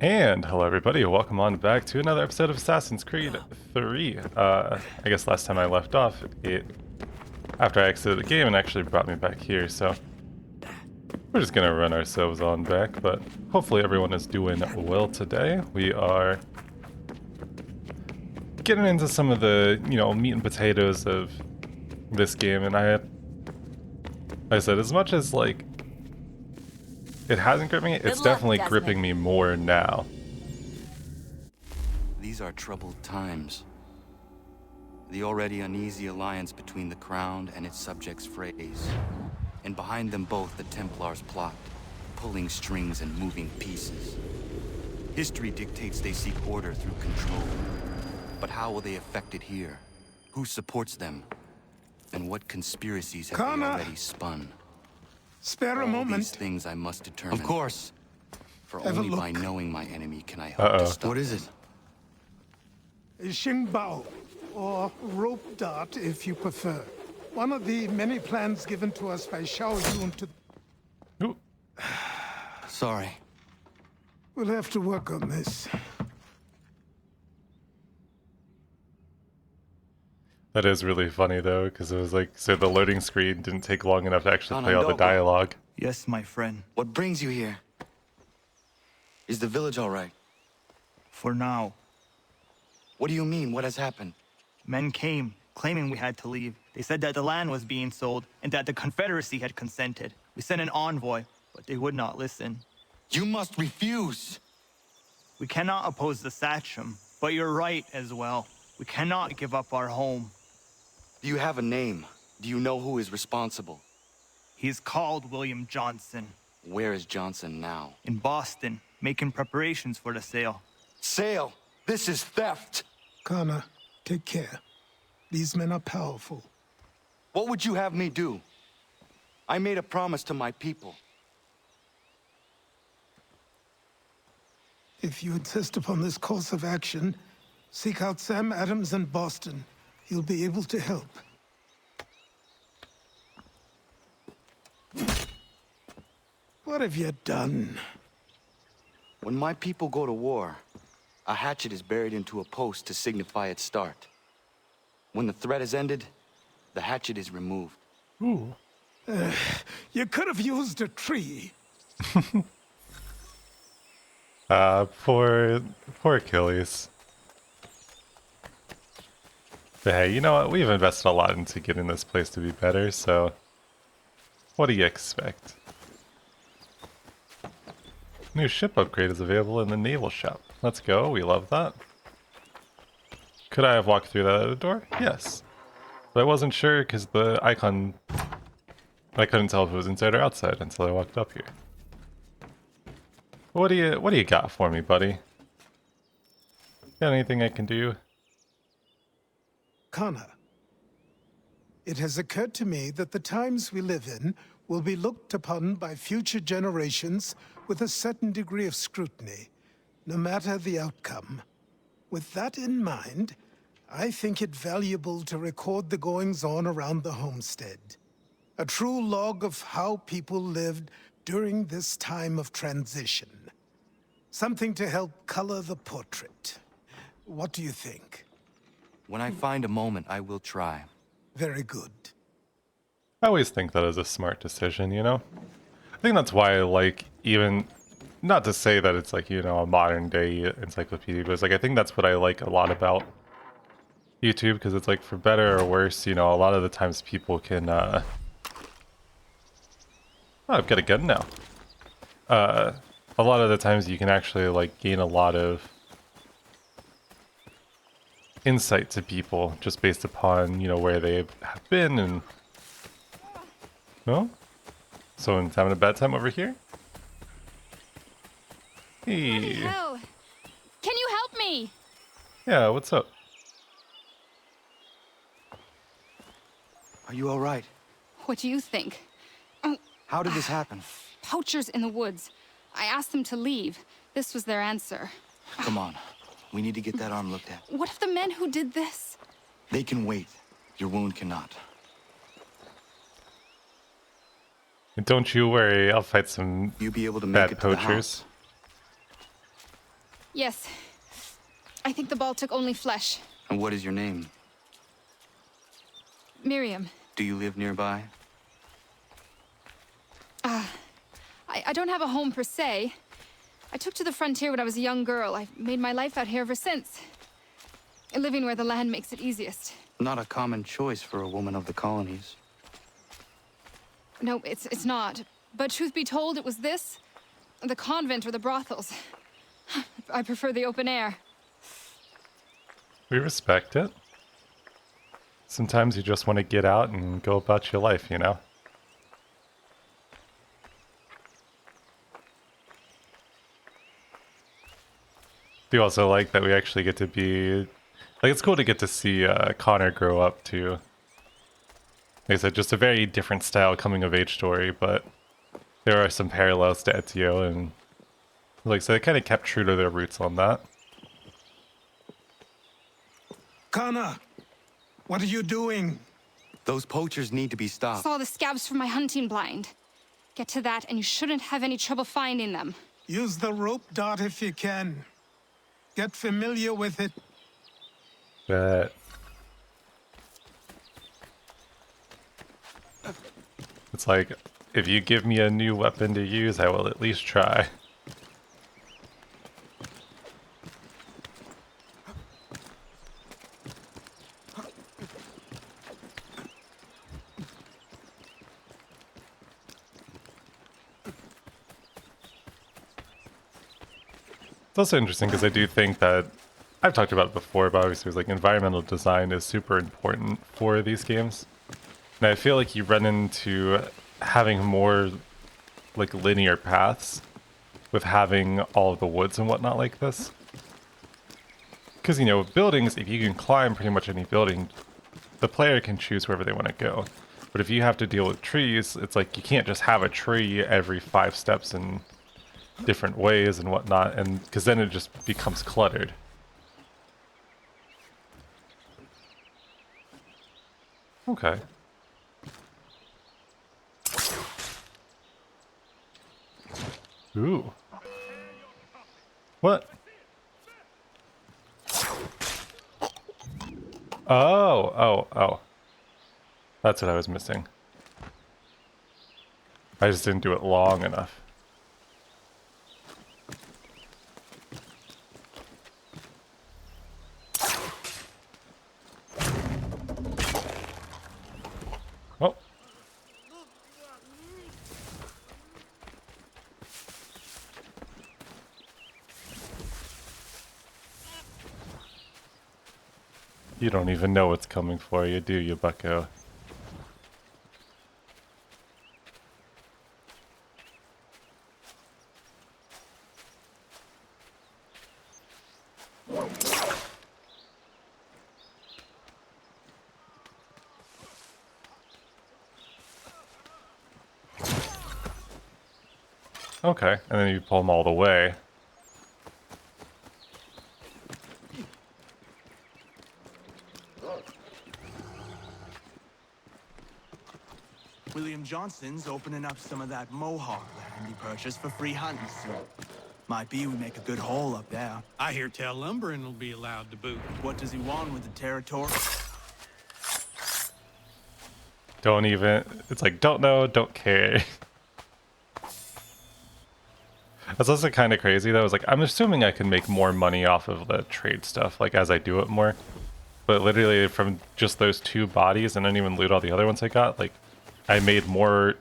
And hello everybody, welcome on back to another episode of Assassin's Creed 3. I guess last time I left off, after I exited the game, and actually brought me back here, so we're just gonna run ourselves on back, but hopefully everyone is doing well today. We are getting into some of the, meat and potatoes of this game, and like I said, as much as, it hasn't gripped me, it's definitely gripping me more now. These are troubled times. The already uneasy alliance between the Crown and its subjects frays. And behind them both the Templars plot, pulling strings and moving pieces. History dictates they seek order through control. But how will they affect it here? Who supports them? And what conspiracies have they already spun? Spare a moment. These things I must determine. Of course. For Have only by knowing my enemy can I hope to stop. What is it? Xingbao, or rope dart if you prefer. One of the many plans given to us by Xiao Yun to... Ooh. Sorry. We'll have to work on this. That is really funny though, because it was so the loading screen didn't take long enough to actually play all the dialogue. Yes, my friend. What brings you here? Is the village all right? For now. What do you mean? What has happened? Men came, claiming we had to leave. They said that the land was being sold, and that the Confederacy had consented. We sent an envoy, but they would not listen. You must refuse! We cannot oppose the Sachem, but you're right as well. We cannot give up our home. Do you have a name? Do you know who is responsible? He is called William Johnson. Where is Johnson now? In Boston, making preparations for the sale. Sale! This is theft! Kana, take care. These men are powerful. What would you have me do? I made a promise to my people. If you insist upon this course of action, seek out Sam Adams in Boston. He'll be able to help. What have you done? When my people go to war, a hatchet is buried into a post to signify its start. When the threat is ended, the hatchet is removed. Ooh. You could have used a tree. Poor Achilles. But hey, you know what? We've invested a lot into getting this place to be better, so what do you expect? New ship upgrade is available in the naval shop. Let's go, we love that. Could I have walked through that other door? Yes. But I wasn't sure because the icon, I couldn't tell if it was inside or outside until I walked up here. What do you got for me, buddy? Got anything I can do? Kana, it has occurred to me that the times we live in will be looked upon by future generations with a certain degree of scrutiny, no matter the outcome. With that in mind, I think it valuable to record the goings-on around the homestead. A true log of how people lived during this time of transition. Something to help color the portrait. What do you think? When I find a moment, I will try. Very good. I always think that is a smart decision, you know? I think that's why I like, even, not to say that it's a modern day encyclopedia, but it's I think that's what I like a lot about YouTube, because it's for better or worse, a lot of the times people can, oh, I've got a gun now. A lot of the times you can actually gain a lot of insight to people just based upon, where they have been and... No? Someone's having a bad time over here? Hey. Hell. Can you help me? Yeah, what's up? Are you all right? What do you think? How did this happen? Poachers in the woods. I asked them to leave. This was their answer. Come on. We need to get that arm looked at. What if the men who did this? They can wait. Your wound cannot. Don't you worry, I'll fight some You be able to make bad it to the poachers. house? Yes. I think the ball took only flesh. And what is your name? Miriam. Do you live nearby? I don't have a home per se. I took to the frontier when I was a young girl. I've made my life out here ever since. Living where the land makes it easiest. Not a common choice for a woman of the colonies. No, it's not. But truth be told, it was this, the convent or the brothels. I prefer the open air. We respect it. Sometimes you just want to get out and go about your life, you know? Do also like that we actually get to be... Like, it's cool to get to see Connor grow up, too. Like I said, just a very different style coming-of-age story, but there are some parallels to Ezio, and like I said, they kind of kept true to their roots on that. Connor, what are you doing? Those poachers need to be stopped. Saw the scabs from my hunting blind. Get to that, and you shouldn't have any trouble finding them. Use the rope dart if you can. Get familiar with it. But it's like, if you give me a new weapon to use, I will at least try. It's also interesting because I do think that I've talked about it before, but obviously, like, environmental design is super important for these games. And I feel like you run into having more, like, linear paths with having all of the woods and whatnot like this. Because, you know, buildings, if you can climb pretty much any building, the player can choose wherever they want to go. But if you have to deal with trees, it's like you can't just have a tree every 5 steps in different ways and whatnot, and because then it just becomes cluttered. Okay. Ooh. What? Oh. That's what I was missing. I just didn't do it long enough. Oh. You don't even know what's coming for you, do you, bucko? Okay, and then you pull them all the way. William Johnson's opening up some of that Mohawk land he purchased for free hunting soon. Might be we make a good haul up there. I hear tell lumbering will be allowed to boot. What does he want with the territory? Don't even... It's like, don't know, don't care. That's also kind of crazy, though. It's like, I'm assuming I can make more money off of the trade stuff, like, as I do it more. But literally, from just those 2 bodies, and I didn't even loot all the other ones I got, like, I made more...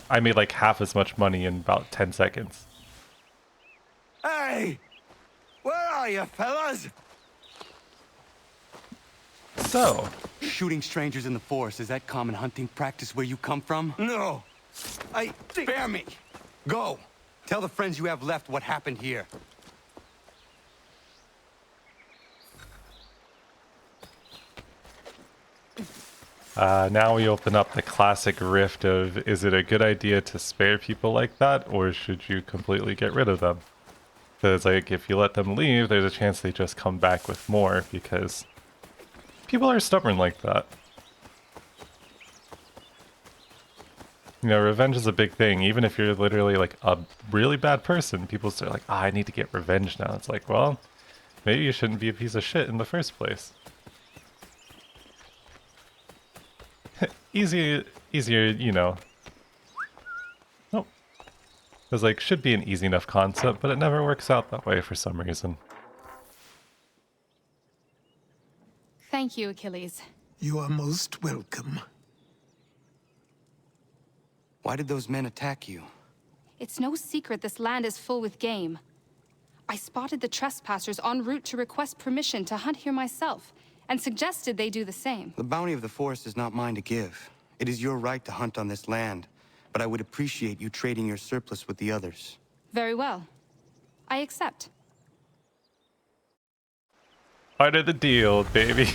I made, like, half as much money in about 10 seconds. Hey! Where are you, fellas? So... Shooting strangers in the forest, is that common hunting practice where you come from? No. Spare me. Go. Tell the friends you have left what happened here. Now we open up the classic rift of, is it a good idea to spare people like that, or should you completely get rid of them? Because, like, if you let them leave, there's a chance they just come back with more, because people are stubborn like that. You know, revenge is a big thing. Even if you're literally like a really bad person, people say like, I need to get revenge now. It's like, well, maybe you shouldn't be a piece of shit in the first place. Easier, you know. Nope. It's like, should be an easy enough concept, but it never works out that way for some reason. Thank you, Achilles. You are most welcome. Why did those men attack you? It's no secret this land is full with game. I spotted the trespassers en route to request permission to hunt here myself, and suggested they do the same. The bounty of the forest is not mine to give. It is your right to hunt on this land, but I would appreciate you trading your surplus with the others. Very well. I accept. Part of the deal, baby.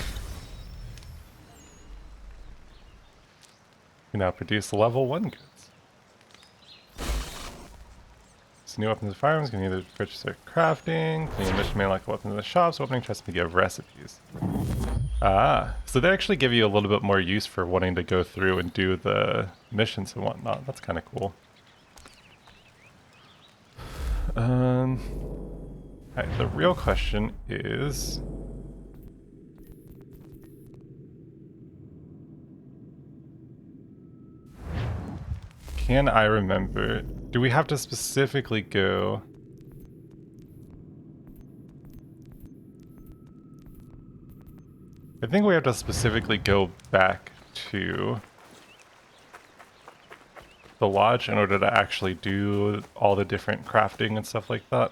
You now produce level 1 goods. So new weapons and firearms can either purchase or crafting. Clean mission may like weapons in the shops. Opening chests may give recipes. Ah, so they actually give you a little bit more use for wanting to go through and do the missions and whatnot. That's kind of cool. Alright, the real question is... Can I remember? Do we have to specifically go... I think we have to specifically go back to the lodge in order to actually do all the different crafting and stuff like that.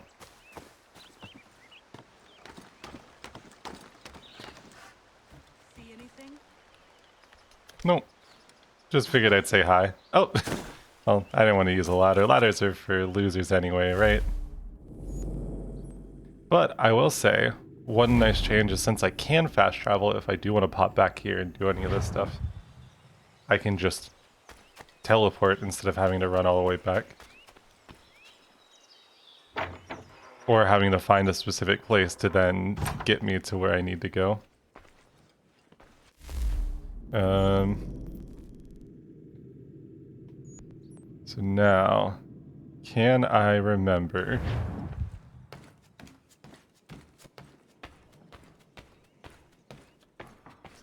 See anything? Nope. Just figured I'd say hi. Oh! Well, I didn't want to use a ladder. Ladders are for losers anyway, right? But I will say, one nice change is since I can fast travel, if I do want to pop back here and do any of this stuff, I can just teleport instead of having to run all the way back. Or having to find a specific place to then get me to where I need to go. So now, can I remember?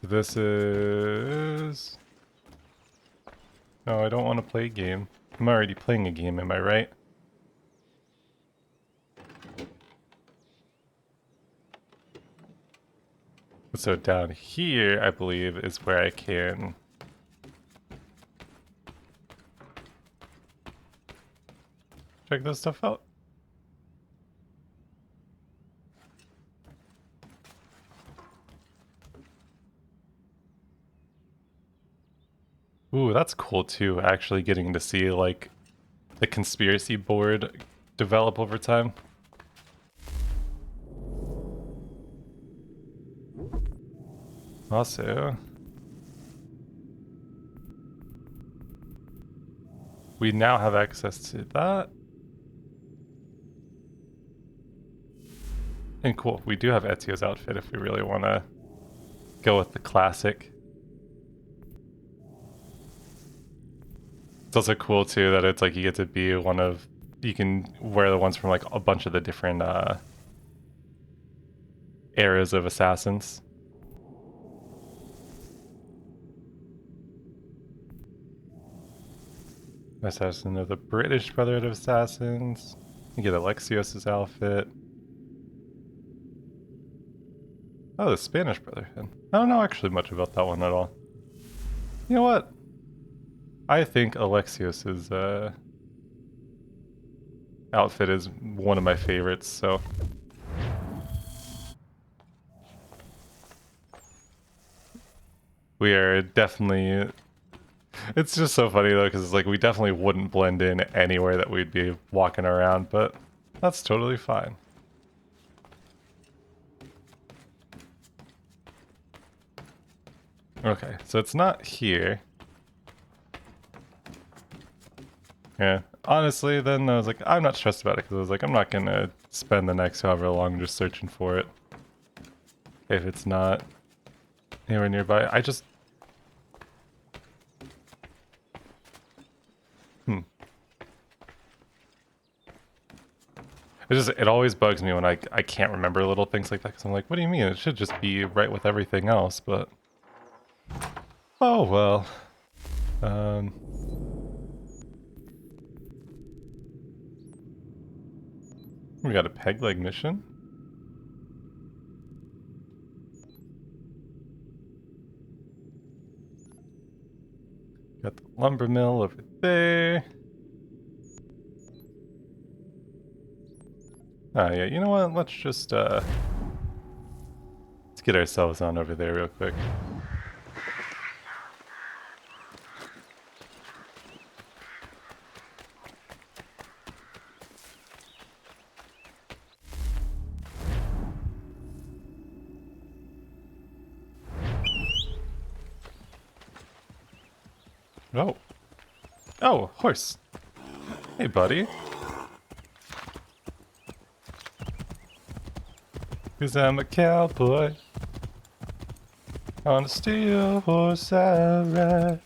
So this is... No, I don't want to play a game. I'm already playing a game, am I right? So down here, I believe, is where I can... check this stuff out. Ooh, that's cool too, actually getting to see, like, the conspiracy board develop over time. Also, we now have access to that. And cool, we do have Ezio's outfit if we really want to go with the classic. It's also cool too that it's like you get to be one of, you can wear the ones from like a bunch of the different eras of assassins. Assassin of the British Brotherhood of Assassins. You get Alexios' outfit. Oh, the Spanish Brotherhood. I don't know actually much about that one at all. You know what? I think Alexios' outfit is one of my favorites, so... We are definitely... It's just so funny though, because it's like we definitely wouldn't blend in anywhere that we'd be walking around, but that's totally fine. Okay, so it's not here. Yeah, honestly, then I was like, I'm not stressed about it, because I was like, I'm not going to spend the next however long just searching for it. If it's not anywhere nearby. It always bugs me when I can't remember little things like that, because I'm like, what do you mean? It should just be right with everything else, but... Oh, well. We got a peg leg mission. Got the lumber mill over there. Oh yeah, you know what? Let's just let's get ourselves on over there real quick. Oh. Oh, horse. Hey, buddy. Cause I'm a cowboy on a steel horse I ride.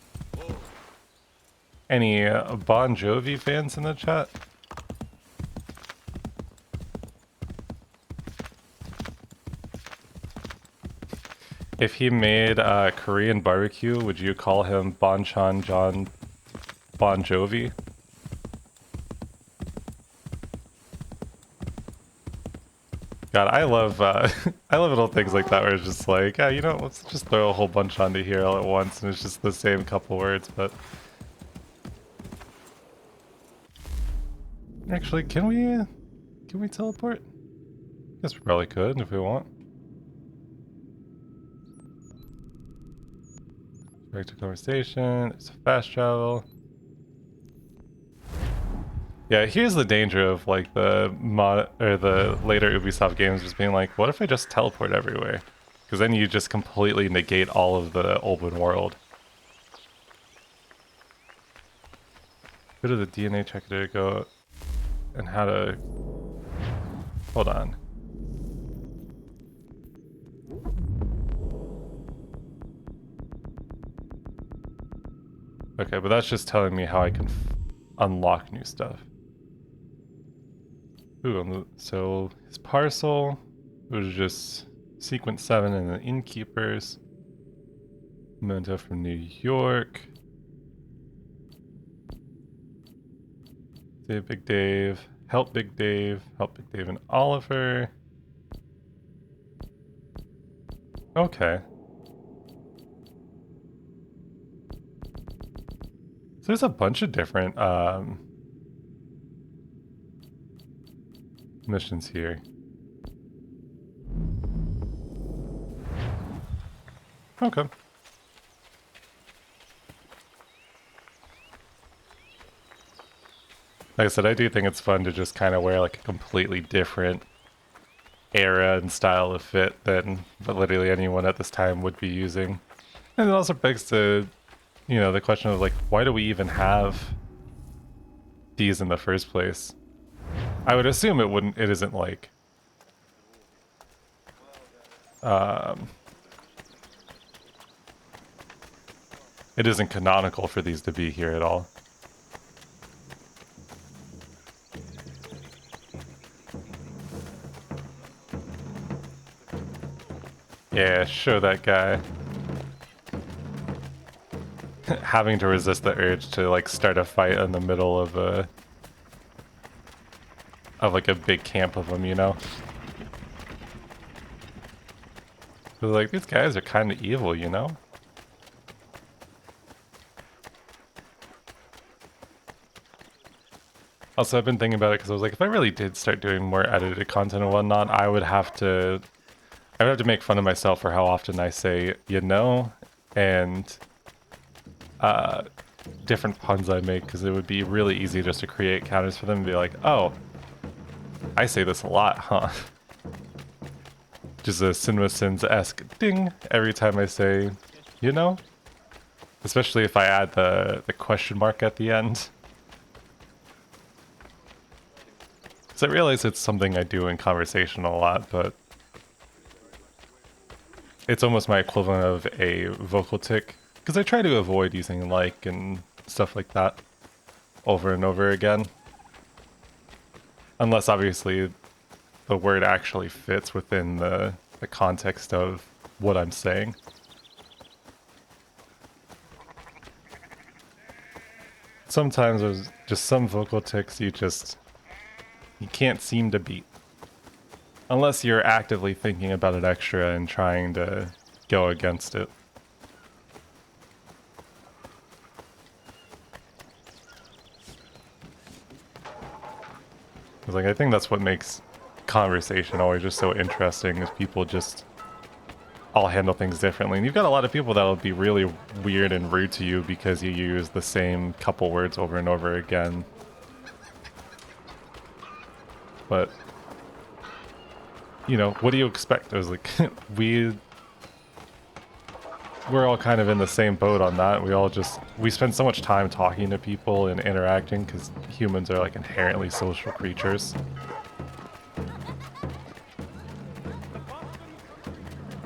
Any Bon Jovi fans in the chat? If he made Korean barbecue, would you call him Bonchon John Bon Jovi? God, I love I love little things like that where it's just like, you know, let's just throw a whole bunch onto here all at once, and it's just the same couple words. But actually, can we teleport? Guess we probably could if we want. Back to conversation. There's a fast travel. Yeah, here's the danger of like the mod or the later Ubisoft games just being like, what if I just teleport everywhere? Because then you just completely negate all of the open world. Go to the DNA checker to go and how to... Hold on. Okay, but that's just telling me how I can unlock new stuff. Ooh, so his parcel was just sequence 7 and the innkeepers. Memento from New York. Save Big Dave. Help Big Dave. Help Big Dave and Oliver. Okay. So there's a bunch of different missions here. Okay. Like I said, I do think it's fun to just kind of wear like a completely different era and style of fit than what literally anyone at this time would be using. And it also begs to, you know, the question of like, why do we even have these in the first place? I would assume it isn't like it isn't canonical for these to be here at all. Yeah, show that guy. Having to resist the urge to like start a fight in the middle of like a big camp of them, you know? So like, these guys are kind of evil, you know? Also, I've been thinking about it because I was like, if I really did start doing more edited content and whatnot, I would have to make fun of myself for how often I say, you know, and different puns I make, because it would be really easy just to create counters for them and be like, oh, I say this a lot, huh? Just a CinemaSins-esque ding every time I say, you know? Especially if I add the question mark at the end. So I realize it's something I do in conversation a lot, but it's almost my equivalent of a vocal tick, because I try to avoid using like and stuff like that over and over again. Unless obviously the word actually fits within the context of what I'm saying. Sometimes there's just some vocal tics you can't seem to beat. Unless you're actively thinking about it extra and trying to go against it. Like, I think that's what makes conversation always just so interesting, is people just all handle things differently. And you've got a lot of people that'll be really weird and rude to you because you use the same couple words over and over again. But, you know, what do you expect? It was like, we're all kind of in the same boat on that. We spend so much time talking to people and interacting because humans are like inherently social creatures.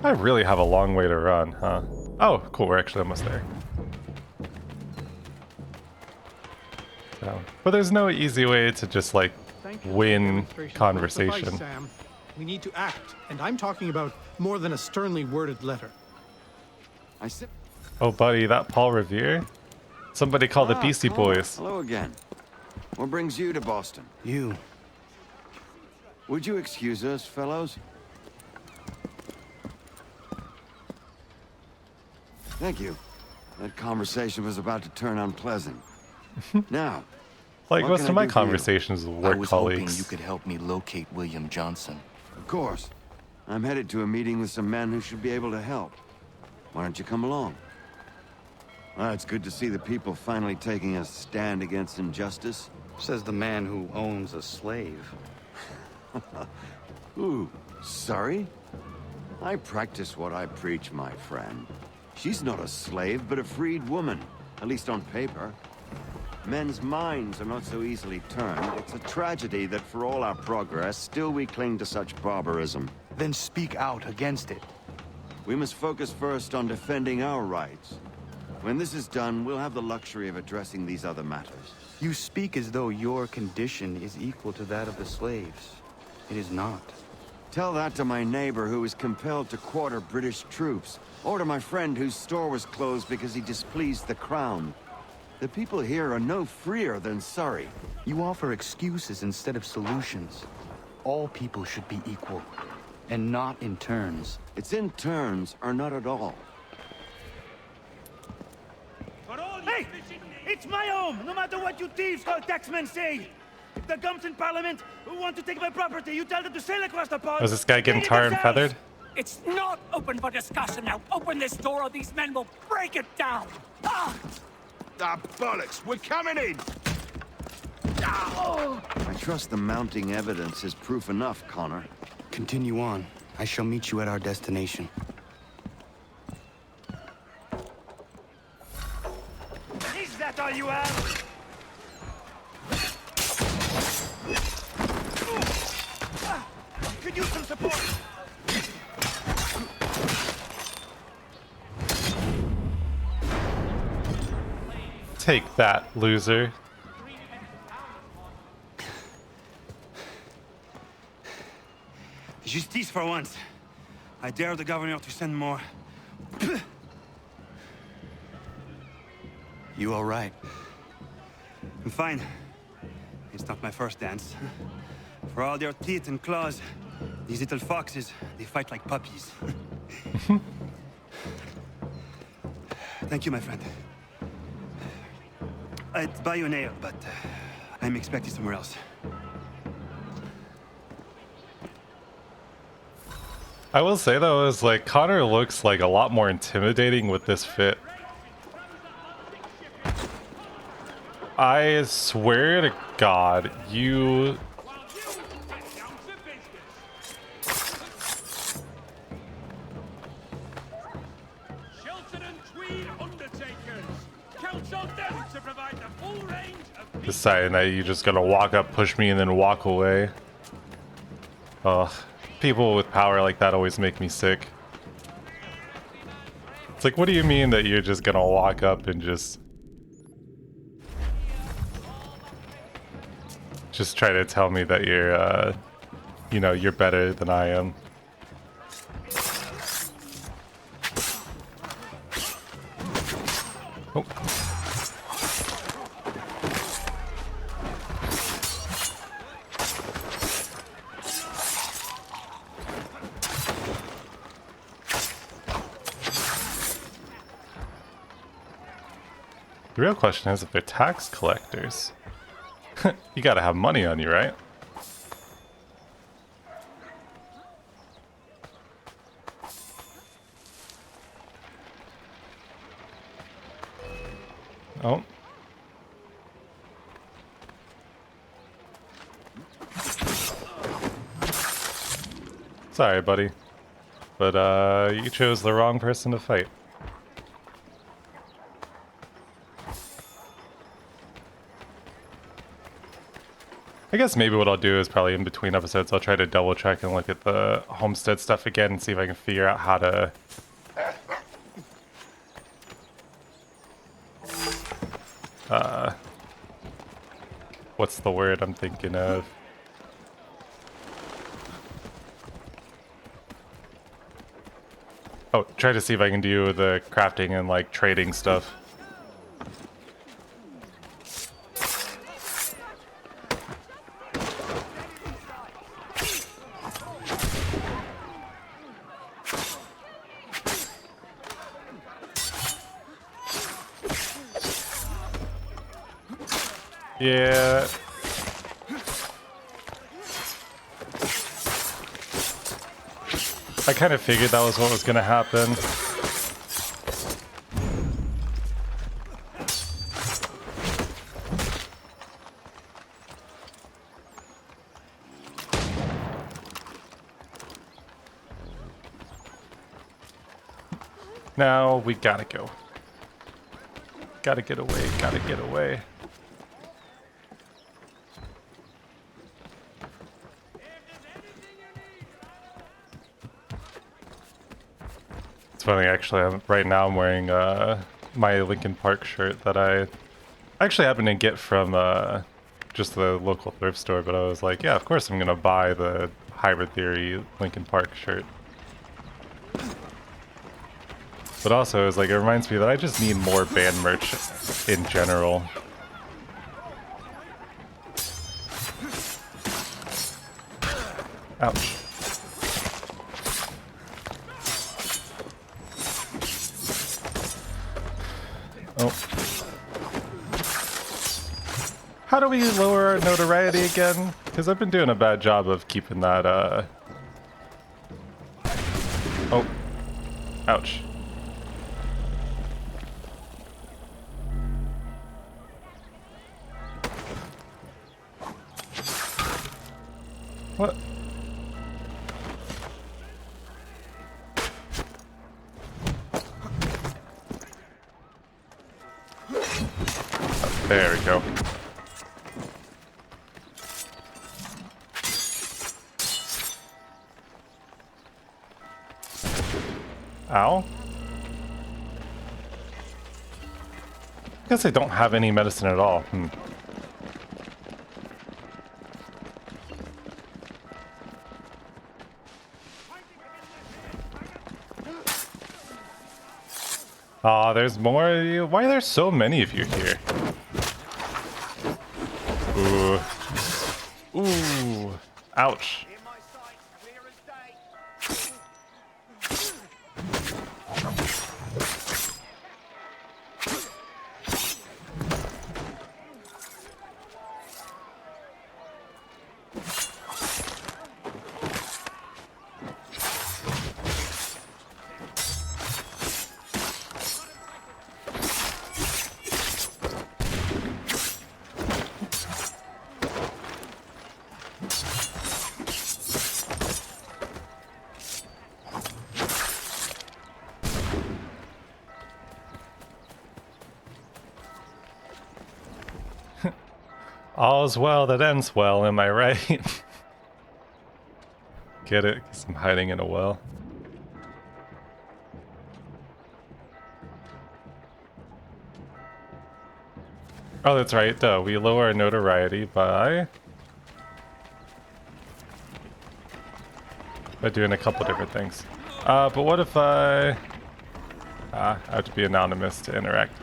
I really have a long way to run, huh? Oh, cool, we're actually almost there. So, but there's no easy way to just like win conversation. Sam. We need to act, and I'm talking about more than a sternly worded letter. Oh, buddy, that Paul Revere? Somebody called the Beastie Boys. Hello again. What brings you to Boston? You. Would you excuse us, fellows? Thank you. That conversation was about to turn unpleasant. Now, Like what most can of I my do for you? conversations with I work was hoping colleagues. you could help me locate William Johnson. Of course. I'm headed to a meeting with some men who should be able to help. Why don't you come along? It's good to see the people finally taking a stand against injustice. Says the man who owns a slave. Ooh, sorry? I practice what I preach, my friend. She's not a slave, but a freed woman, at least on paper. Men's minds are not so easily turned. It's a tragedy that for all our progress, still we cling to such barbarism. Then speak out against it. We must focus first on defending our rights. When this is done, we'll have the luxury of addressing these other matters. You speak as though your condition is equal to that of the slaves. It is not. Tell that to my neighbor who was compelled to quarter British troops, or to my friend whose store was closed because he displeased the crown. The people here are no freer than Surrey. You offer excuses instead of solutions. All people should be equal, and not in turns. It's in turns, or not at all. Hey! It's my home, no matter what you thieves called taxmen say! If the gums in Parliament who want to take my property, you tell them to sail across the pond. Was this guy getting Take it tar and themselves. feathered? It's not open for discussion now. Open this door or these men will break it down. Ah! Ah, bollocks! We're coming in! I trust the mounting evidence is proof enough, Connor. Continue on. I shall meet you at our destination. Is that all you have? Could use some support. Take that, loser. Justice for once. I dare the governor to send more. You all right? I'm fine. It's not my first dance. For all their teeth and claws, these little foxes, they fight like puppies. Thank you, my friend. I'd buy you an ale, but I'm expected somewhere else. I will say though, is like Connor looks like a lot more intimidating with this fit. I swear to God, you... Deciding that you're just gonna walk up, push me, and then walk away. Ugh. People with power like that always make me sick. It's like, what do you mean that you're just gonna walk up and just try to tell me that you're you know, you're better than I am. Oh. The real question is if they're tax collectors. You gotta have money on you, right? Oh. Sorry, buddy. But, you chose the wrong person to fight. I guess maybe what I'll do is probably in between episodes, I'll try to double check and look at the homestead stuff again and see if I can figure out how to... what's the word I'm thinking of? Oh, try to see if I can do the crafting and like trading stuff. Yeah. I kind of figured that was what was going to happen. Now we gotta go. Gotta get away, gotta get away. It's funny, actually, right now I'm wearing my Linkin Park shirt that I actually happened to get from just the local thrift store, but I was like, yeah, of course I'm gonna buy the Hybrid Theory Linkin Park shirt. But also, it's like, it reminds me that I just need more band merch in general. Ouch. Oh. How do we lower our notoriety again? Because I've been doing a bad job of keeping that, Oh. Ouch. What? Oh, there we go. Ow. I guess I don't have any medicine at all. Aw, there's more of you. Why are there so many of you here? Ooh. Ooh. Ouch. All's well that ends well, am I right? Get it? 'Cause I'm hiding in a well. Oh, that's right. We lower our notoriety by... by doing a couple different things. But what if I have to be anonymous to interact?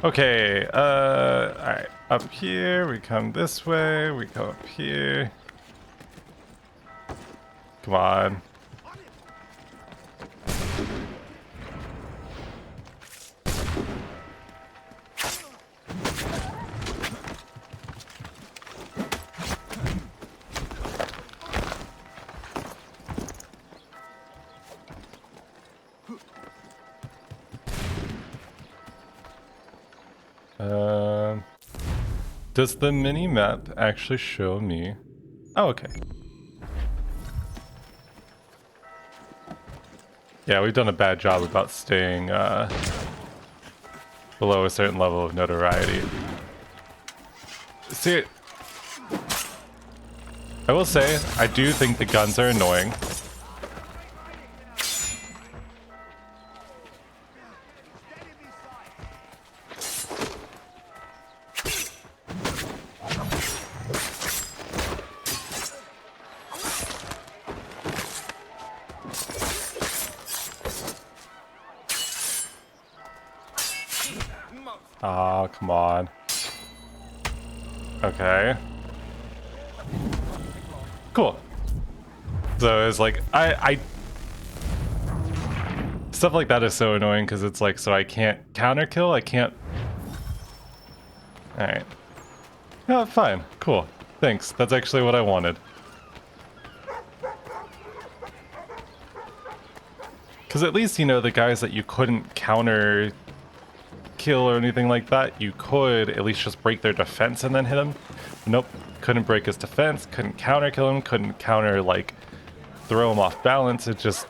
Okay, alright. Up here, we come this way, we go up here. Come on. Does the mini map actually show me? Oh, okay. Yeah, we've done a bad job about staying below a certain level of notoriety. See, I will say, I do think the guns are annoying. Oh, come on. Okay. Cool. So it's like, I stuff like that is so annoying because it's like, so I can't counter kill, I can't. Alright. Yeah, fine. Cool. Thanks. That's actually what I wanted. Because at least, you know, the guys that you couldn't counter kill or anything like that, you could at least just break their defense and then hit him. Nope. Couldn't break his defense, couldn't counter kill him, couldn't counter, like, throw him off balance. It just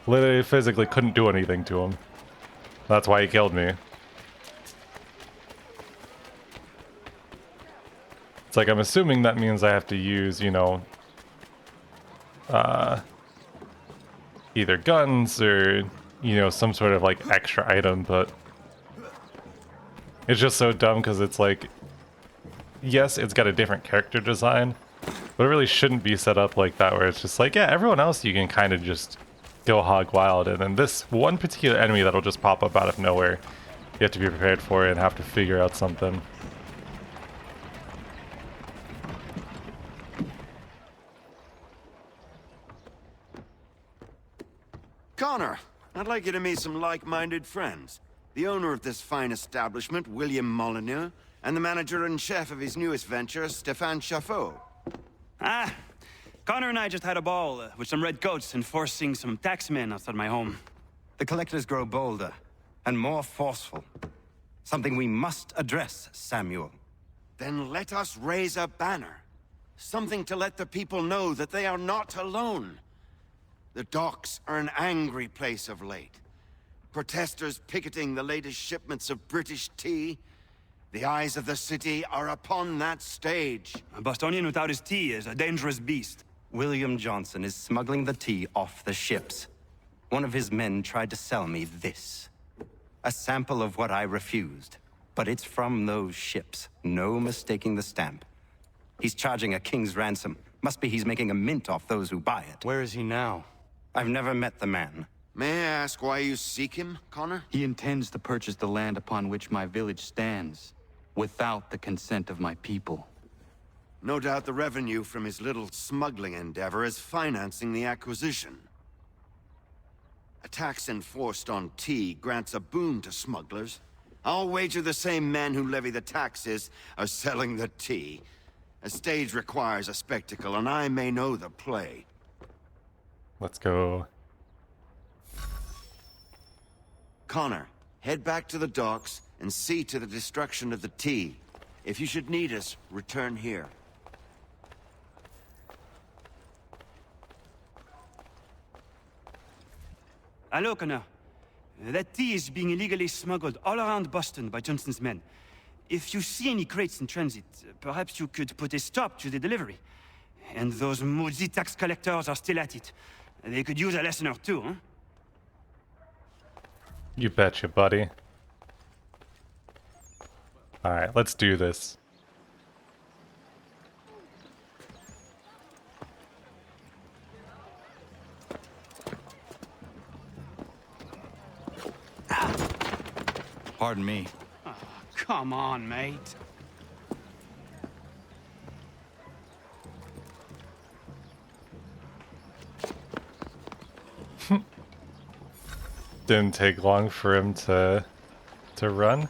literally physically couldn't do anything to him. That's why he killed me. It's like, I'm assuming that means I have to use, you know, either guns or, you know, some sort of, like, extra item, but it's just so dumb because it's like, yes, it's got a different character design, but it really shouldn't be set up like that where it's just like, yeah, everyone else you can kind of just go hog wild, and then this one particular enemy that'll just pop up out of nowhere, you have to be prepared for it and have to figure out something. Connor, I'd like you to meet some like-minded friends. The owner of this fine establishment, William Molyneux, and the manager and chef of his newest venture, Stéphane Chaffeau. Ah, Connor and I just had a ball with some red coats enforcing some taxmen outside my home. The collectors grow bolder and more forceful. Something we must address, Samuel. Then let us raise a banner. Something to let the people know that they are not alone. The docks are an angry place of late. Protesters picketing the latest shipments of British tea. The eyes of the city are upon that stage. A Bostonian without his tea is a dangerous beast. William Johnson is smuggling the tea off the ships. One of his men tried to sell me this. A sample of what I refused. But it's from those ships. No mistaking the stamp. He's charging a king's ransom. Must be he's making a mint off those who buy it. Where is he now? I've never met the man. May I ask why you seek him, Connor? He intends to purchase the land upon which my village stands, without the consent of my people. No doubt the revenue from his little smuggling endeavor is financing the acquisition. A tax enforced on tea grants a boon to smugglers. I'll wager the same men who levy the taxes are selling the tea. A stage requires a spectacle, and I may know the play. Let's go. Connor, head back to the docks and see to the destruction of the tea. If you should need us, return here. Hello, Connor. That tea is being illegally smuggled all around Boston by Johnson's men. If you see any crates in transit, perhaps you could put a stop to the delivery. And those moody tax collectors are still at it. They could use a lesson or two, huh? You betcha, buddy. Alright, let's do this. Pardon me. Oh, come on, mate. Didn't take long for him to run.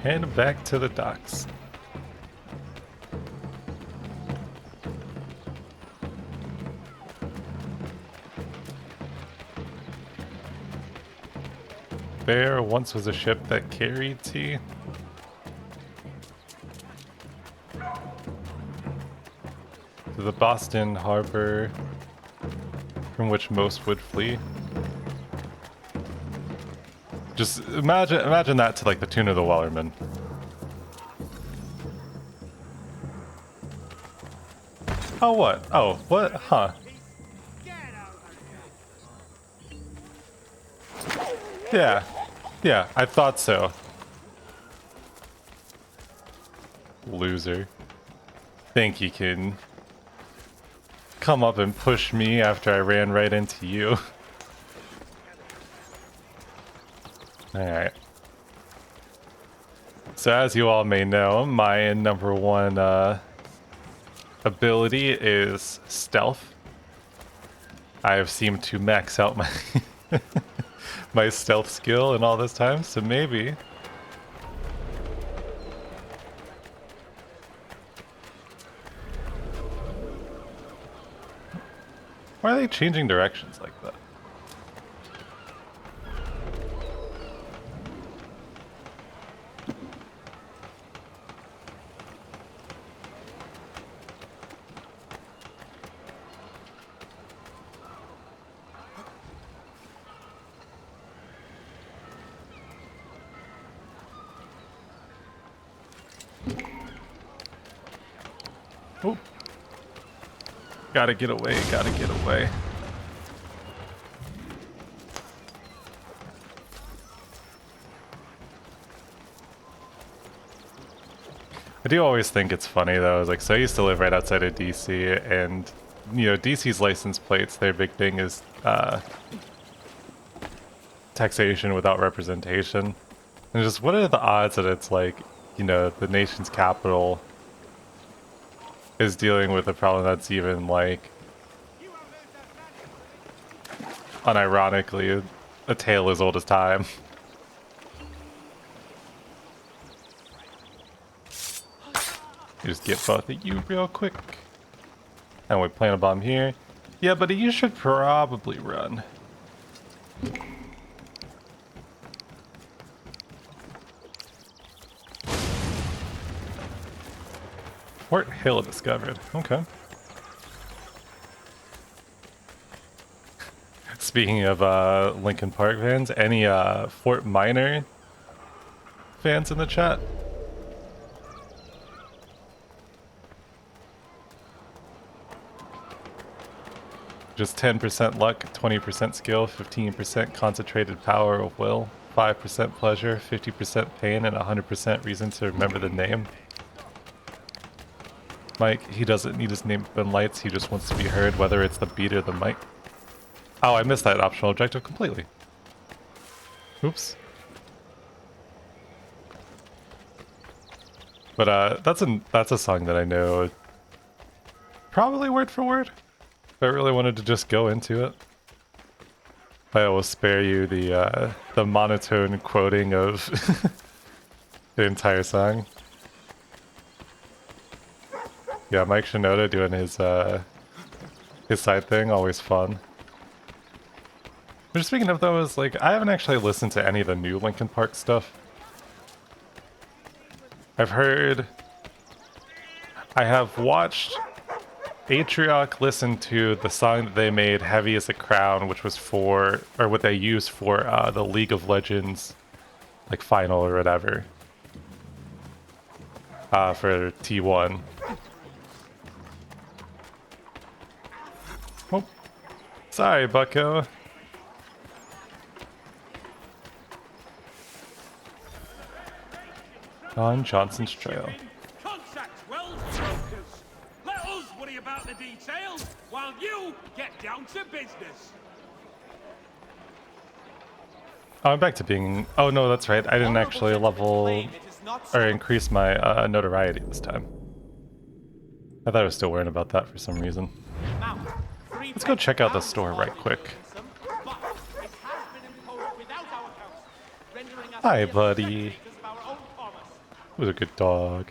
And back to the docks. There once was a ship that carried tea. To the Boston harbor from which most would flee. Just imagine that to like the tune of the Wellerman. Oh what? Oh, what? Huh. Yeah. Yeah, I thought so. Loser. Think you can come up and push me after I ran right into you. Alright. So as you all may know, my #1 ability is stealth. I have seemed to max out my my stealth skill in all this time, so maybe why are they changing directions like that? Oh. Gotta get away, gotta get away. I do always think it's funny though, like, so I used to live right outside of DC, and, you know, DC's license plates, their big thing is, taxation without representation. And just, what are the odds that it's like, you know, the nation's capital is dealing with a problem that's even, like, unironically, a tale as old as time. Just get both of you real quick. And we plant a bomb here. Yeah, buddy, you should probably run. Fort Hill discovered. Okay. Speaking of Linkin Park fans, any Fort Minor fans in the chat? Just 10% luck, 20% skill, 15% concentrated power of will, 5% pleasure, 50% pain, and 100% reason to remember the name. Mike, he doesn't need his name in lights, he just wants to be heard, whether it's the beat or the mic. Oh, I missed that optional objective completely. Oops. But that's a song that I know probably word for word. If I really wanted to just go into it, I will spare you the monotone quoting of the entire song. Yeah, Mike Shinoda doing his side thing, always fun. But speaking of those, like, I haven't actually listened to any of the new Linkin Park stuff. I have watched Atrioc listen to the song that they made, Heavy as a Crown, which was for, or what they used for the League of Legends, like, final or whatever. For T1. Oh, sorry, bucko. On Johnson's Trail. Contact well, brokers. Let us worry about the details while you get down to business. Oh, I'm back to being... Oh no, that's right. I didn't actually level or increase my notoriety this time. I thought I was still worrying about that for some reason. Let's go check out the store right quick. Hi, buddy. Who's a good dog?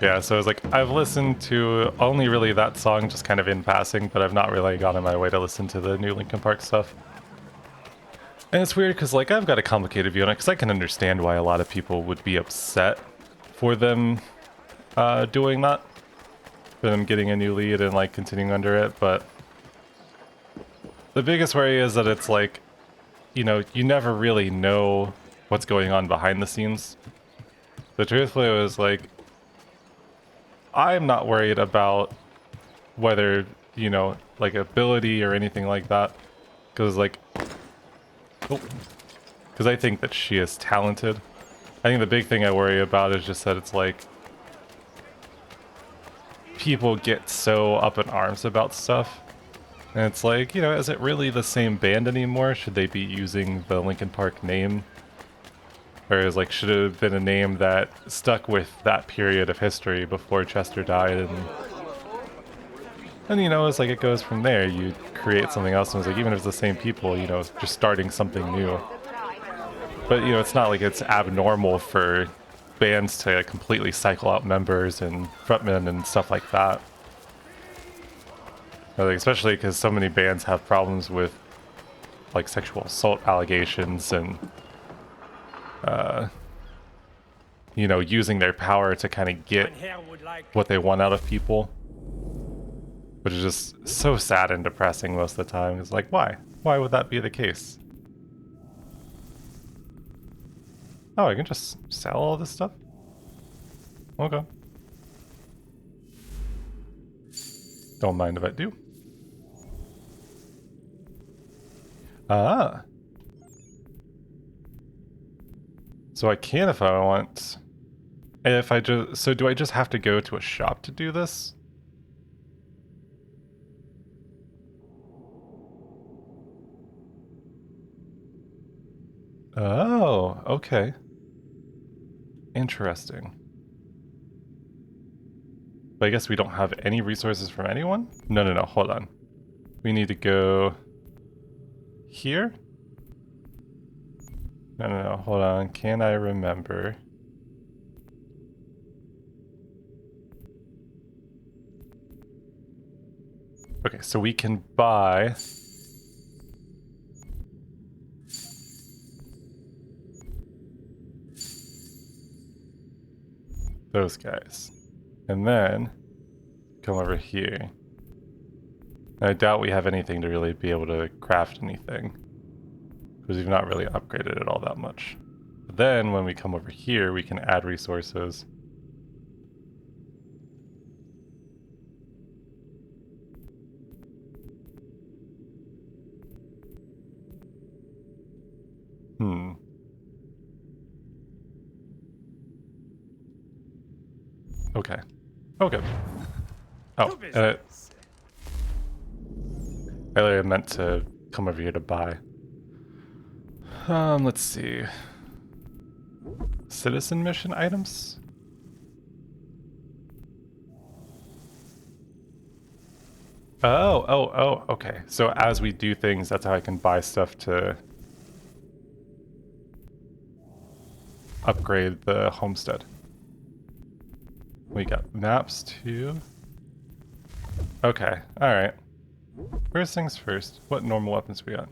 Yeah, so it's like, I've listened to only really that song just kind of in passing, but I've not really gone on my way to listen to the new Linkin Park stuff. And it's weird because, like, I've got a complicated view on it because I can understand why a lot of people would be upset for them doing that. For them getting a new lead and, like, continuing under it, but the biggest worry is that it's like, you know, you never really know what's going on behind the scenes. So truthfully, it was like, I'm not worried about whether, you know, like ability or anything like that. Because, like, because I think that she is talented. I think the big thing I worry about is just that it's like, people get so up in arms about stuff. And it's like, you know, is it really the same band anymore? Should they be using the Linkin Park name? Or is like, should it have been a name that stuck with that period of history before Chester died? And you know, it's like it goes from there. You create something else, and it's like, even if it's the same people, you know, just starting something new. But you know, it's not like it's abnormal for bands to completely cycle out members and frontmen and stuff like that. Like, especially because so many bands have problems with like sexual assault allegations and you know, using their power to kind of get what they want out of people, which is just so sad and depressing most of the time. It's like, why would that be the case? Oh, I can just sell all this stuff? Okay. Don't mind if I do. Ah. So I can if I want. If I just... So do I just have to go to a shop to do this? Oh, okay. Interesting. But I guess we don't have any resources from anyone? No, hold on. We need to go here? No, hold on. Can I remember? Okay, so we can buy... those guys. And then come over here. And I doubt we have anything to really be able to craft anything, because we've not really upgraded it all that much. But then when we come over here, we can add resources. Okay. Okay. Oh, I really meant to come over here to buy. Let's see. Citizen mission items? Oh, okay. So as we do things, that's how I can buy stuff to upgrade the homestead. We got maps too. Okay, alright. First things first, what normal weapons we got?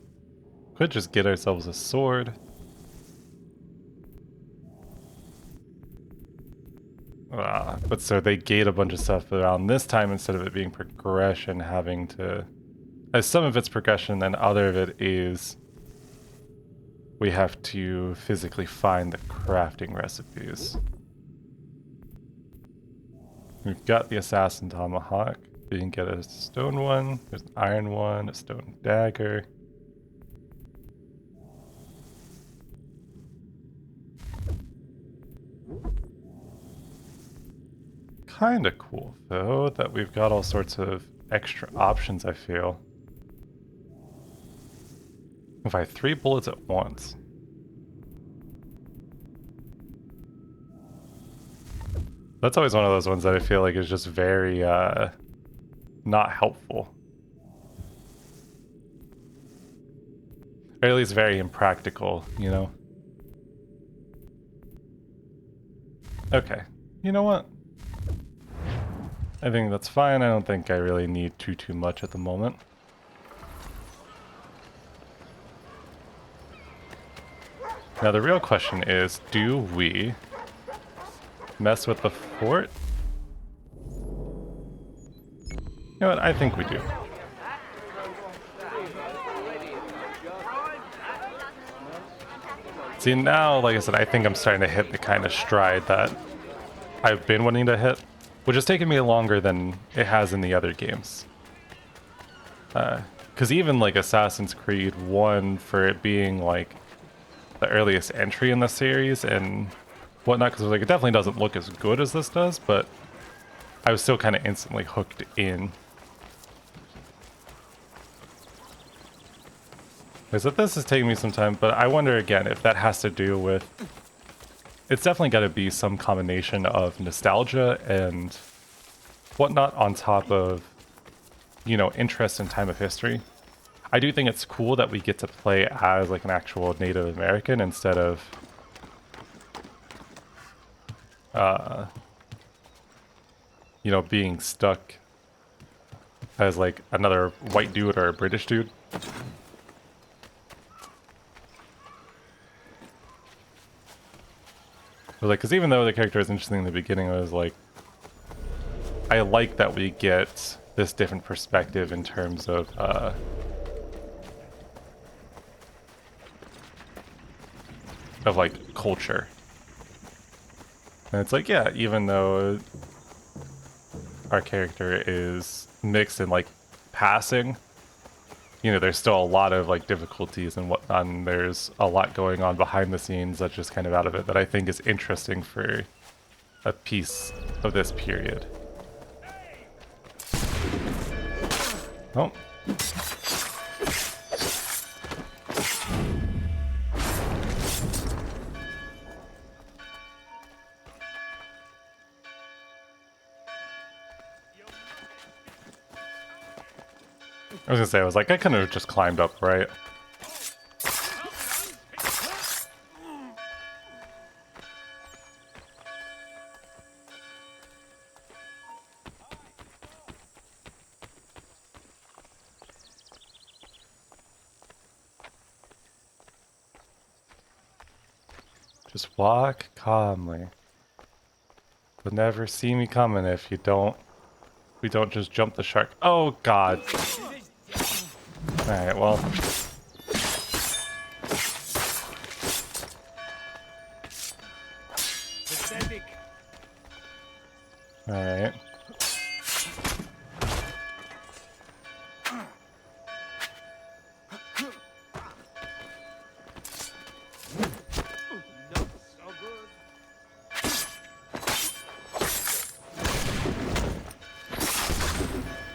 Could just get ourselves a sword. But so they gate a bunch of stuff around this time, instead of it being progression, having to... As some of it's progression, then other of it is... we have to physically find the crafting recipes. We've got the Assassin Tomahawk. We can get a stone one, there's an iron one, a stone dagger. kind of cool, though, that we've got all sorts of extra options, I feel. If I have 3 bullets at once. That's always one of those ones that I feel like is just very, not helpful. Or at least very impractical, you know? Okay. You know what? I think that's fine. I don't think I really need too much at the moment. Now the real question is, do we mess with the fort? You know what? I think we do. See, now, like I said, I think I'm starting to hit the kind of stride that I've been wanting to hit, which has taken me longer than it has in the other games. Because even like Assassin's Creed 1, for it being like the earliest entry in the series and whatnot, because like it definitely doesn't look as good as this does, but I was still kind of instantly hooked in. So this is taking me some time, but I wonder again if that has to do with... It's definitely got to be some combination of nostalgia and whatnot on top of, you know, interest in time of history. I do think it's cool that we get to play as like an actual Native American instead of you know, being stuck as like another white dude or a British dude. But like, because even though the character is interesting in the beginning, I was like, I like that we get this different perspective in terms of like culture. And it's like, yeah, even though our character is mixed in like passing, you know, there's still a lot of like difficulties and whatnot, and there's a lot going on behind the scenes that's just kind of out of it that I think is interesting for a piece of this period. Oh. I was gonna say, I was like, I couldn't have just climbed up, right? Just walk calmly. You'll never see me coming if you don't... We don't just jump the shark. Oh, God. Alright, well... Alright.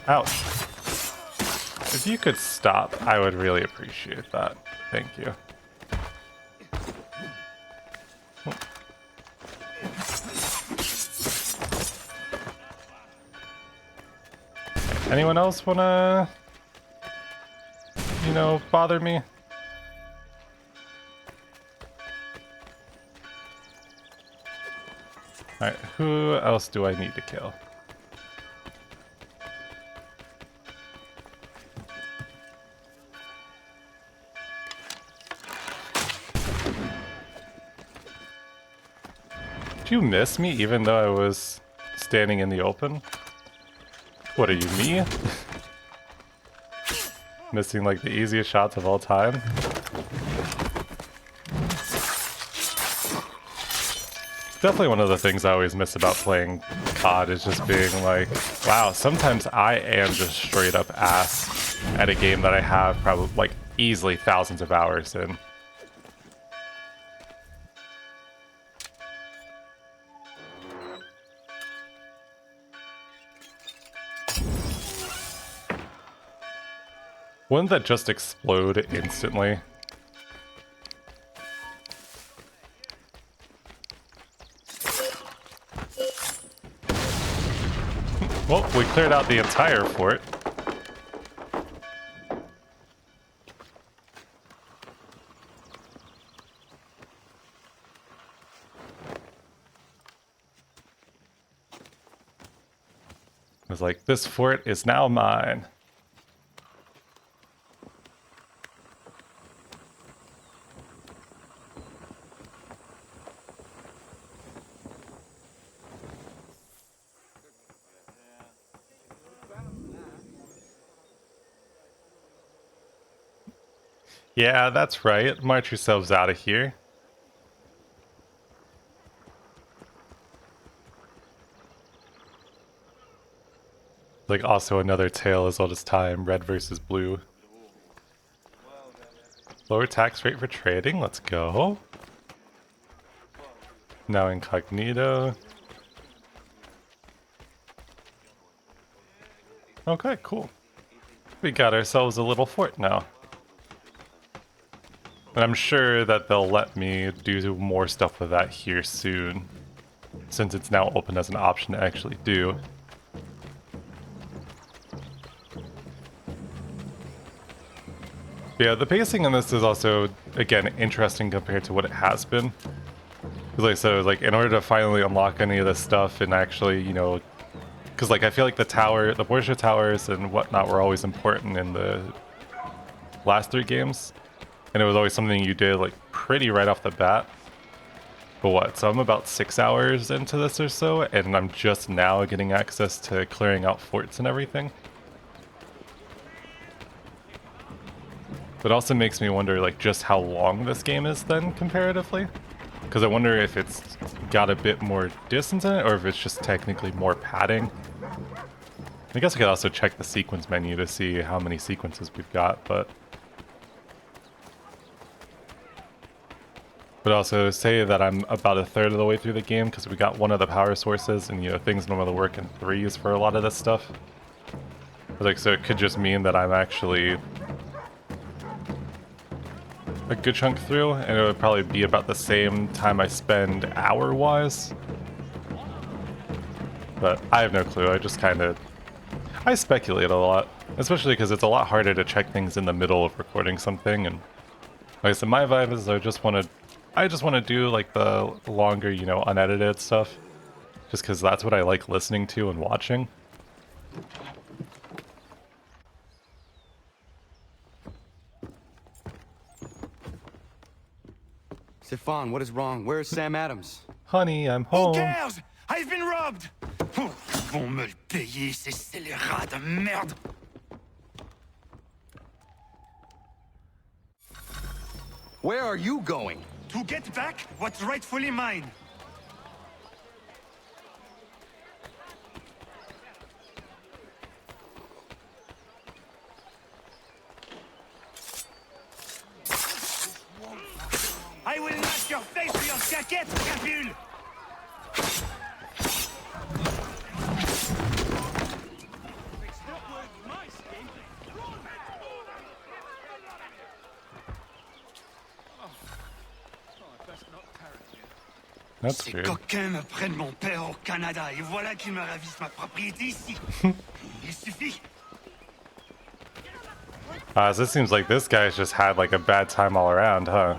Ouch. If you could stop, I would really appreciate that. Thank you. Oh. Anyone else wanna, you know, bother me? Alright, who else do I need to kill? Did you miss me even though I was standing in the open? What are you, me? Missing like the easiest shots of all time? Definitely one of the things I always miss about playing COD is just being like, wow, sometimes I am just straight up ass at a game that I have probably like easily thousands of hours in. Wouldn't that just explode instantly? Well, we cleared out the entire fort. I was like, this fort is now mine. Yeah, that's right. March yourselves out of here. Like also another tale as old as time, red versus blue. Lower tax rate for trading, let's go. Now incognito. Okay, cool. We got ourselves a little fort now. And I'm sure that they'll let me do more stuff with that here soon, since it's now open as an option to actually do. But yeah, the pacing in this is also, again, interesting compared to what it has been. Because like I said, like, in order to finally unlock any of this stuff and actually, you know, because like I feel like the Borgia towers and whatnot were always important in the last 3 games. And it was always something you did like pretty right off the bat. But what, so I'm about 6 hours into this or so, and I'm just now getting access to clearing out forts and everything. But also makes me wonder like just how long this game is then comparatively. Because I wonder if it's got a bit more distance in it, or if it's just technically more padding. I guess I could also check the sequence menu to see how many sequences we've got, but also say that I'm about a third of the way through the game because we got one of the power sources, and you know things normally work in 3s for a lot of this stuff. But like, so it could just mean that I'm actually a good chunk through, and it would probably be about the same time I spend hour-wise. But I have no clue. I just kind of I speculate a lot, especially because it's a lot harder to check things in the middle of recording something. And like I said, my vibe is I just want to do like the longer, you know, unedited stuff, just because that's what I like listening to and watching. Stefan, what is wrong? Where is Sam Adams? Honey, I'm home. Who cares? I've been robbed! Vont me le payer, ces scélérats de merde! Where are you going? To get back what's rightfully mine. I will knock your face with your jacket, Capule! That's Ces weird. coquins me prennent mon père au Canada et voilà qu'ils me ravissent ma propriété ici. Il suffit. So it seems like this guy's just had like a bad time all around, huh?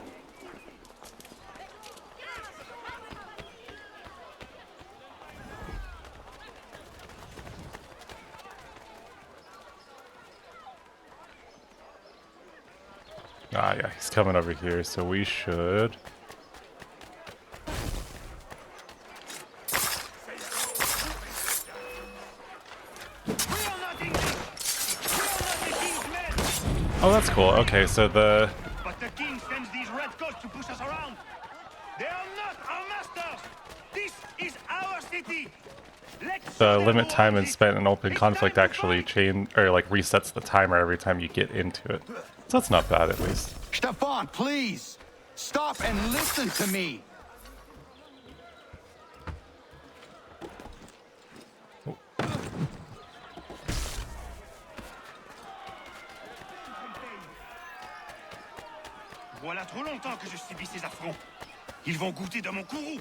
Ah, yeah, he's coming over here, so we should. Oh, that's cool. Okay, so But the king sends these redcoats to push us around. They are not our masters. This is our city. the limit time and spent in open conflict actually resets the timer every time you get into it. So that's not bad, at least. Stefan, please! Stop and listen to me! Voilà trop longtemps que je subis ces affronts. Ils vont goûter dans mon courroux.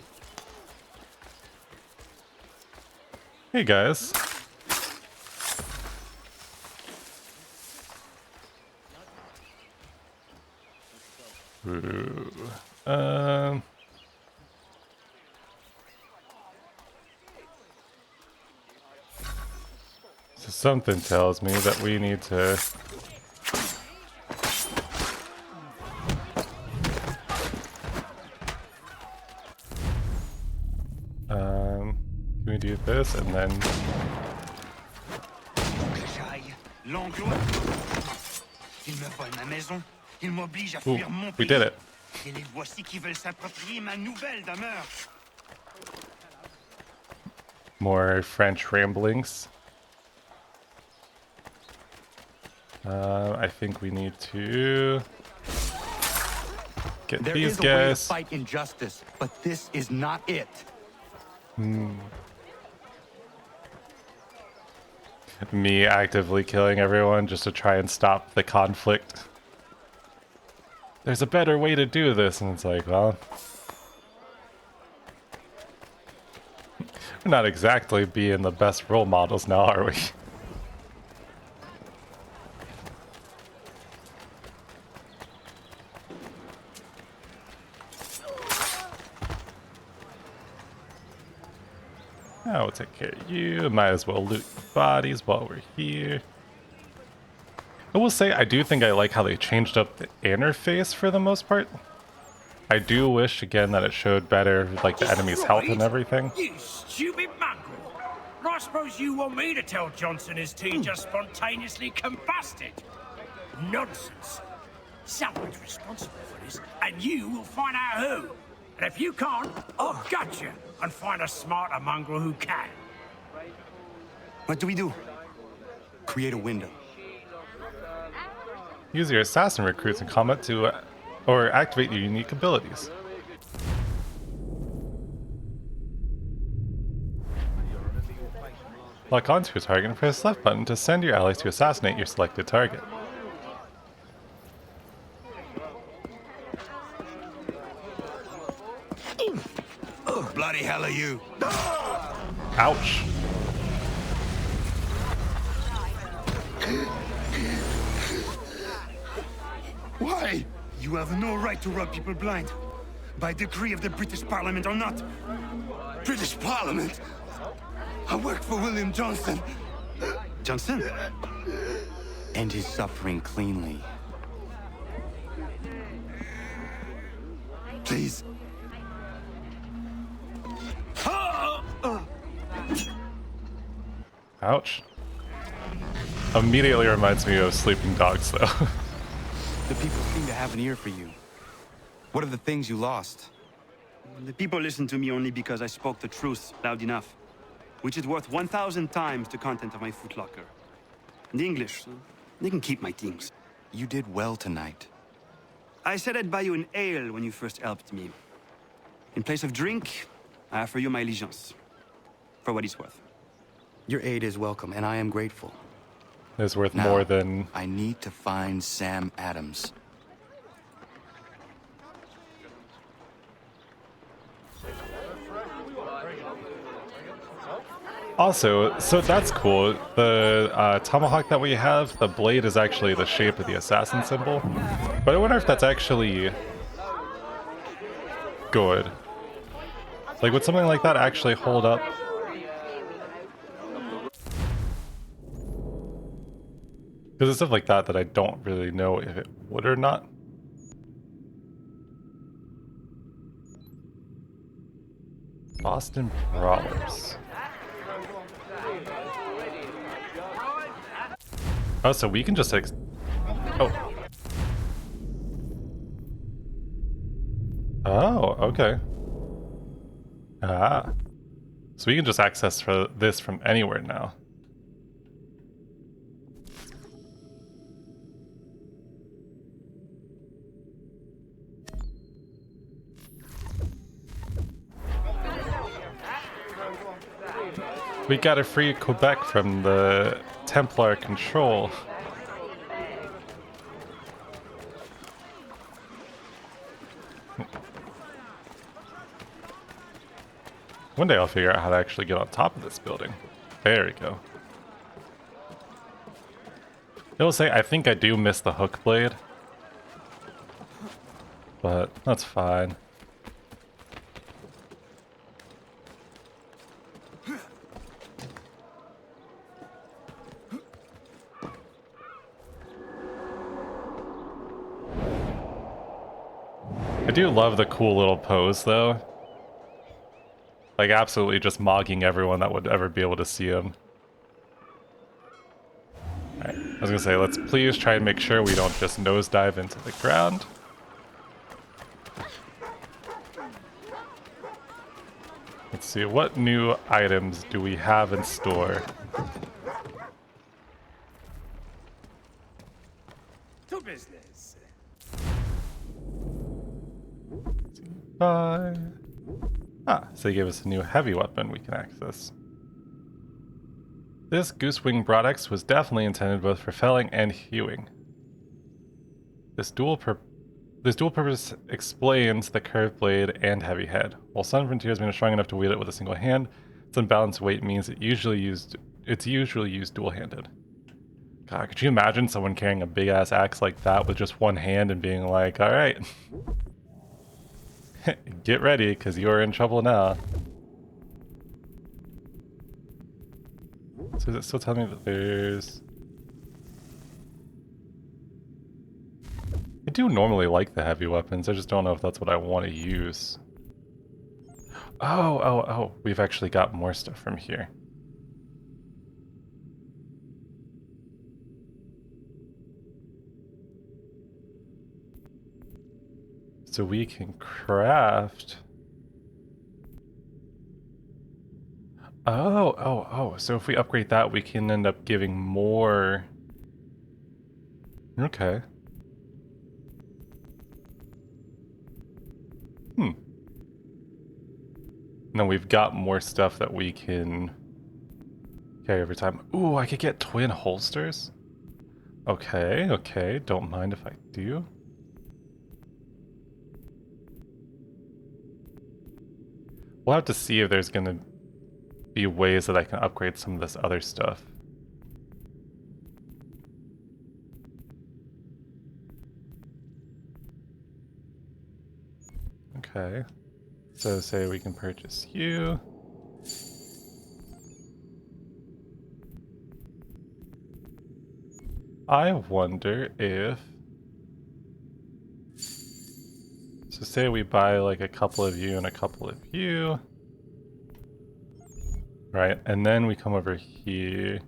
Hey guys. Ooh. So something tells me that we need to can we do this and then L'anglois. Ils me volent ma maison. Ils m'obligent à ooh, fuir mon we pays. did it. Et les voici qui veulent s'approprier ma nouvelle demeure. More French ramblings. I think we need to get There these is a way to guys. fight injustice, but this is not it. Me actively killing everyone just to try and stop the conflict. There's a better way to do this, and it's like, well, we're not exactly being the best role models now, are we? Now we'll take care of you. Might as well loot bodies while we're here. I will say, I do think I like how they changed up the interface for the most part. I do wish, again, that it showed better, like, the enemy's health and everything. You stupid mongrel! I suppose you want me to tell Johnson his tea just spontaneously combusted? Nonsense. Someone's responsible for this, and you will find out who. And if you can't, I'll gut you and find a smarter mongrel who can. What do we do? Create a window. Use your assassin recruits in combat to, or activate your unique abilities. Lock onto a target and press left button to send your allies to assassinate your selected target. Bloody hell are you? Ouch. Why? You have no right to rob people blind. By decree of the British Parliament or not. British Parliament? I work for William Johnson. Johnson? End his suffering cleanly. Please. Ouch. Immediately reminds me of Sleeping Dogs, though. The people seem to have an ear for you. What are the things you lost? The people listen to me only because I spoke the truth loud enough, which is worth 1,000 times the content of my footlocker. And the English, they can keep my things. You did well tonight. I said I'd buy you an ale when you first helped me. In place of drink, I offer you my allegiance. For what it's worth. Your aid is welcome, and I am grateful. It's worth Now, more than... I need to find Sam Adams. Also, so that's cool. The tomahawk that we have, the blade is actually the shape of the assassin symbol. But I wonder if that's actually good. Like, would something like that actually hold up? Because it's stuff like that that I don't really know if it would or not. Boston Brawlers. Oh, so we can just oh. Oh, okay. Ah. So we can just access this from anywhere now. We got to free Quebec from the Templar control. One day I'll figure out how to actually get on top of this building. There we go. I will say, I think I do miss the hook blade. But that's fine. I do love the cool little pose, though. Like, absolutely just mocking everyone that would ever be able to see him. Alright, I was gonna say, let's please try and make sure we don't just nosedive into the ground. Let's see, what new items do we have in store? To business. Bye. Ah, so they gave us a new heavy weapon we can access. This Goosewing Broadex was definitely intended both for felling and hewing. This dual purpose explains the curved blade and heavy head. While Sun Frontier has been strong enough to wield it with a single hand, its unbalanced weight means it's usually used dual-handed. God, could you imagine someone carrying a big-ass axe like that with just one hand and being like, alright, get ready, because you're in trouble now. So does it still tell me that there's... I do normally like the heavy weapons, I just don't know if that's what I want to use. Oh, we've actually got more stuff from here. So we can craft... Oh, so if we upgrade that, we can end up giving more... Okay. And then we've got more stuff that we can carry over time. Ooh, I could get twin holsters? Okay, don't mind if I do. We'll have to see if there's gonna be ways that I can upgrade some of this other stuff. Okay. So say we can purchase you. I wonder if... So say we buy like a couple of you and a couple of you. Right, and then we come over here. Does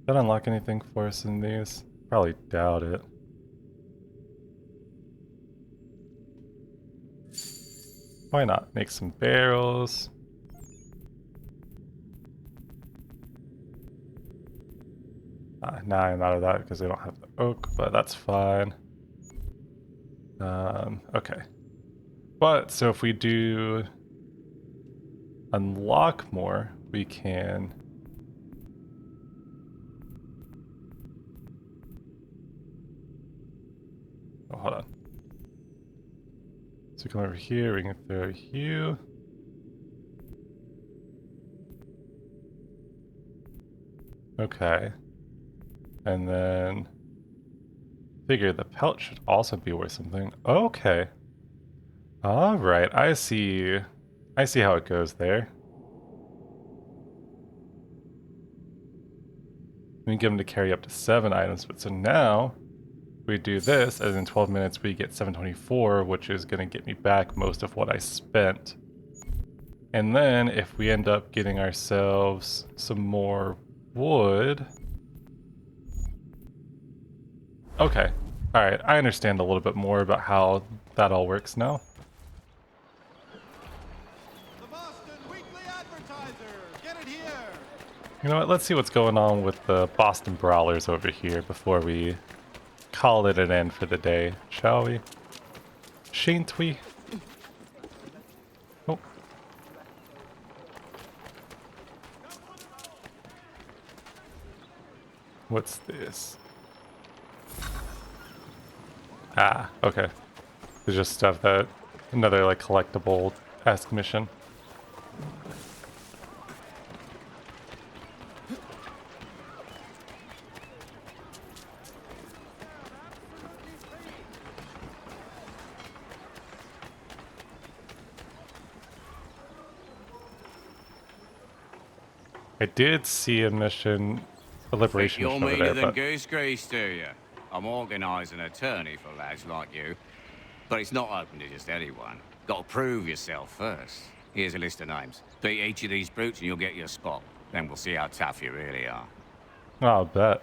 that unlock anything for us in these? Probably doubt it. Why not? Make some barrels. Now I'm out of that because I don't have the oak, but that's fine. Okay. But, so if we do unlock more, we can... Oh, hold on. So come over here, we can throw you. Okay. And then figure the pelt should also be worth something. Okay. Alright, I see how it goes there. We can get them to carry up to 7 items, but so now we do this, as in 12 minutes we get 724, which is going to get me back most of what I spent. And then if we end up getting ourselves some more wood... Okay, alright, I understand a little bit more about how that all works now. The Boston Weekly Advertiser, get it here! You know what, let's see what's going on with the Boston Brawlers over here before we call it an end for the day, shall we? Shan't we? Oh. What's this? Okay. It's just stuff that... Another, like, collectible-esque mission. I did see a mission, a liberation You're mission over meaner there, than but goose grease, do you? I'm organising an attorney for lads like you. But it's not open to just anyone. Got to prove yourself first. Here's a list of names. Beat each of these brutes and you'll get your spot. Then we'll see how tough you really are. I'll bet.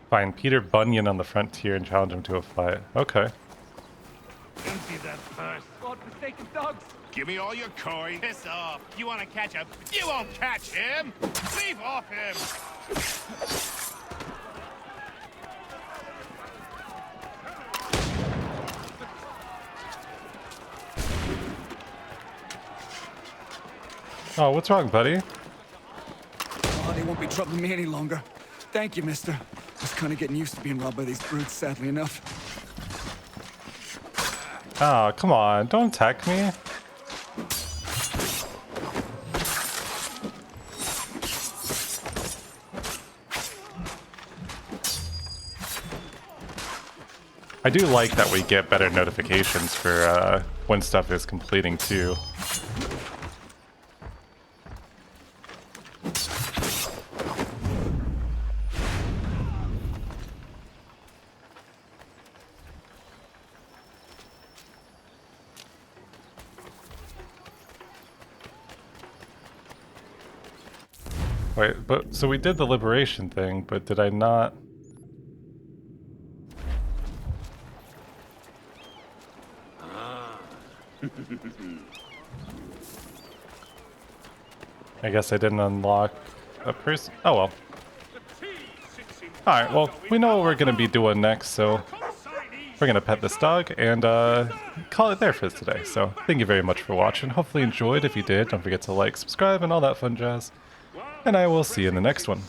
Find Peter Bunyan on the frontier and challenge him to a fight. Okay. Empty that purse. God-forsaken dogs! Give me all your coin. Piss off! You want to catch him? You won't catch him! Leave off him! Oh, what's wrong, buddy? Oh, they won't be troubling me any longer. Thank you, mister. I was kind of getting used to being robbed by these brutes, sadly enough. Oh, come on. Don't attack me. I do like that we get better notifications for when stuff is completing too. Wait, but so we did the liberation thing, but did I not? I guess I didn't unlock a person. Oh well. Alright, well, we know what we're going to be doing next, so we're going to pet this dog and call it there for today. So thank you very much for watching. Hopefully you enjoyed. If you did, don't forget to like, subscribe, and all that fun jazz. And I will see you in the next one.